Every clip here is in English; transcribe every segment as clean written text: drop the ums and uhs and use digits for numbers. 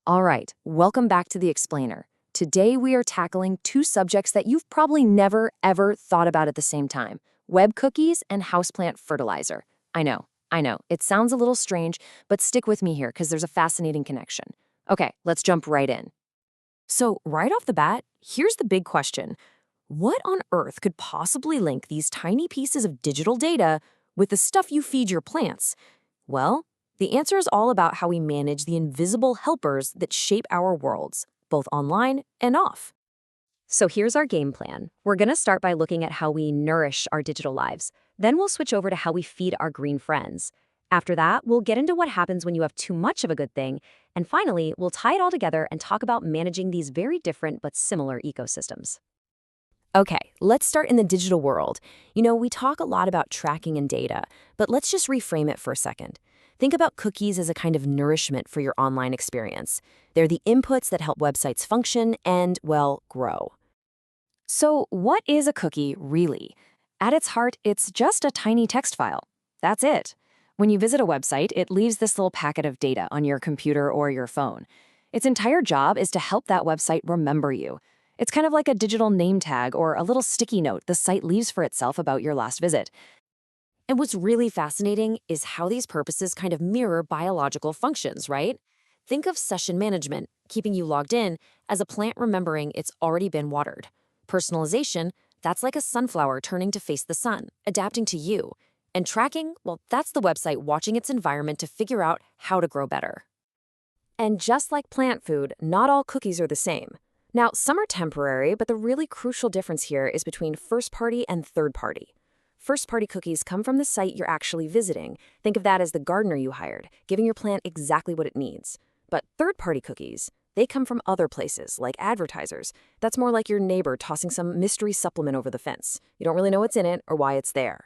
All right, welcome back to The Explainer. Today we are tackling two subjects that you've probably never, ever thought about at the same time: web cookies and houseplant fertilizer. I know, it sounds a little strange, but stick with me here because there's a fascinating connection. Okay, let's jump right in. So, right off the bat, here's the big question. What on earth could possibly link these tiny pieces of digital data with the stuff you feed your plants? Well, the answer is all about how we manage the invisible helpers that shape our worlds, both online and off. So here's our game plan. We're going to start by looking at how we nourish our digital lives. Then we'll switch over to how we feed our green friends. After that, we'll get into what happens when you have too much of a good thing. And finally, we'll tie it all together and talk about managing these very different but similar ecosystems. Okay, let's start in the digital world. We talk a lot about tracking and data, but let's just reframe it for a second. Think about cookies as a kind of nourishment for your online experience. They're the inputs that help websites function and, well, grow. So, what is a cookie really? At its heart, it's just a tiny text file. That's it. When you visit a website, it leaves this little packet of data on your computer or your phone. Its entire job is to help that website remember you. It's kind of like a digital name tag or a little sticky note the site leaves for itself about your last visit. And what's really fascinating is how these purposes kind of mirror biological functions, right? Think of session management, keeping you logged in, as a plant remembering it's already been watered. Personalization, that's like a sunflower turning to face the sun, adapting to you. And tracking, well, that's the website watching its environment to figure out how to grow better. And just like plant food, not all cookies are the same. Now, some are temporary, but the really crucial difference here is between first-party and third-party. First-party cookies come from the site you're actually visiting. Think of that as the gardener you hired, giving your plant exactly what it needs. But third-party cookies, they come from other places, like advertisers. That's more like your neighbor tossing some mystery supplement over the fence. You don't really know what's in it or why it's there.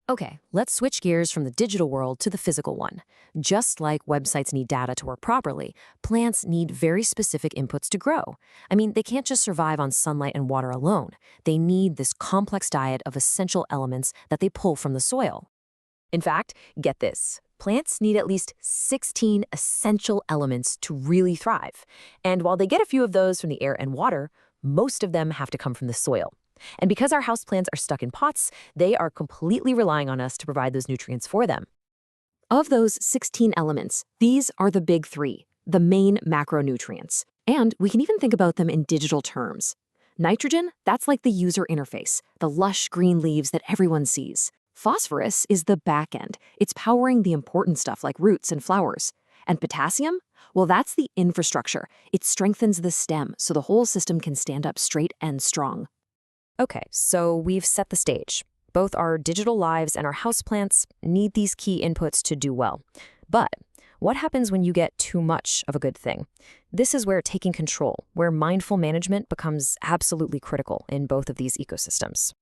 Okay, let's switch gears from the digital world to the physical one. Just like websites need data to work properly, plants need very specific inputs to grow. They can't just survive on sunlight and water alone. They need this complex diet of essential elements that they pull from the soil. In fact, get this. Plants need at least 16 essential elements to really thrive. And while they get a few of those from the air and water, most of them have to come from the soil. And because our houseplants are stuck in pots, they are completely relying on us to provide those nutrients for them. Of those 16 elements, these are the big three, the main macronutrients. And we can even think about them in digital terms. Nitrogen, that's like the user interface, the lush green leaves that everyone sees. Phosphorus is the back end. It's powering the important stuff like roots and flowers. And potassium? Well, that's the infrastructure. It strengthens the stem so the whole system can stand up straight and strong. Okay, so we've set the stage. Both our digital lives and our houseplants need these key inputs to do well. But what happens when you get too much of a good thing? This is where taking control, where mindful management becomes absolutely critical in both of these ecosystems.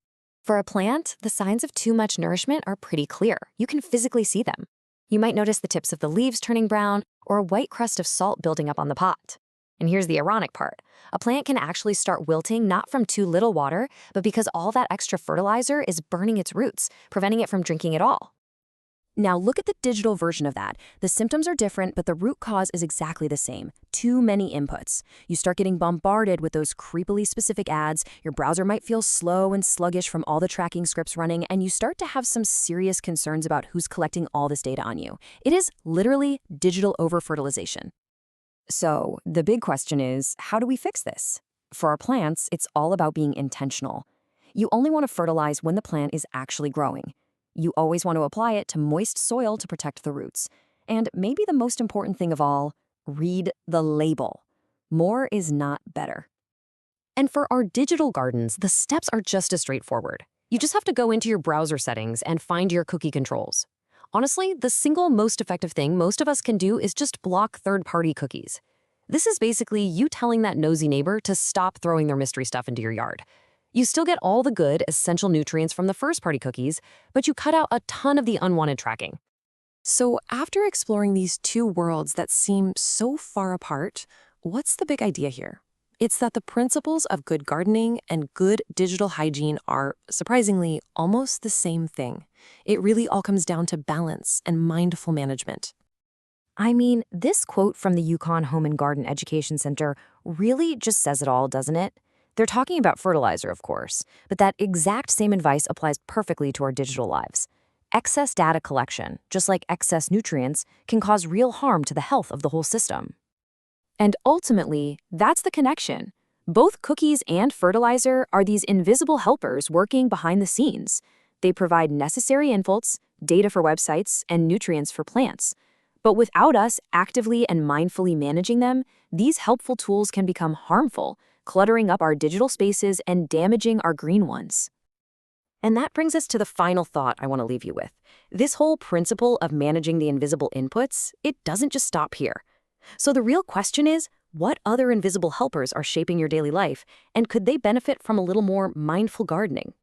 For a plant, the signs of too much nourishment are pretty clear. You can physically see them. You might notice the tips of the leaves turning brown or a white crust of salt building up on the pot. And here's the ironic part. A plant can actually start wilting not from too little water, but because all that extra fertilizer is burning its roots, preventing it from drinking at all. Now look at the digital version of that. The symptoms are different, but the root cause is exactly the same. Too many inputs. You start getting bombarded with those creepily specific ads, your browser might feel slow and sluggish from all the tracking scripts running, and you start to have some serious concerns about who's collecting all this data on you. It is literally digital over-fertilization. So, the big question is, how do we fix this? For our plants, it's all about being intentional. You only want to fertilize when the plant is actually growing. You always want to apply it to moist soil to protect the roots. And maybe the most important thing of all, read the label. More is not better. And for our digital gardens, the steps are just as straightforward. You just have to go into your browser settings and find your cookie controls. Honestly, the single most effective thing most of us can do is just block third-party cookies. This is basically you telling that nosy neighbor to stop throwing their mystery stuff into your yard. You still get all the good, essential nutrients from the first-party cookies, but you cut out a ton of the unwanted tracking. So after exploring these two worlds that seem so far apart, what's the big idea here? It's that the principles of good gardening and good digital hygiene are, surprisingly, almost the same thing. It really all comes down to balance and mindful management. I mean, this quote from the Yukon Home and Garden Education Center really just says it all, doesn't it? They're talking about fertilizer, of course, but that exact same advice applies perfectly to our digital lives. Excess data collection, just like excess nutrients, can cause real harm to the health of the whole system. And ultimately, that's the connection. Both cookies and fertilizer are these invisible helpers working behind the scenes. They provide necessary inputs, data for websites, and nutrients for plants. But without us actively and mindfully managing them, these helpful tools can become harmful, cluttering up our digital spaces and damaging our green ones. And that brings us to the final thought I want to leave you with. This whole principle of managing the invisible inputs, it doesn't just stop here. So the real question is, what other invisible helpers are shaping your daily life, and could they benefit from a little more mindful gardening?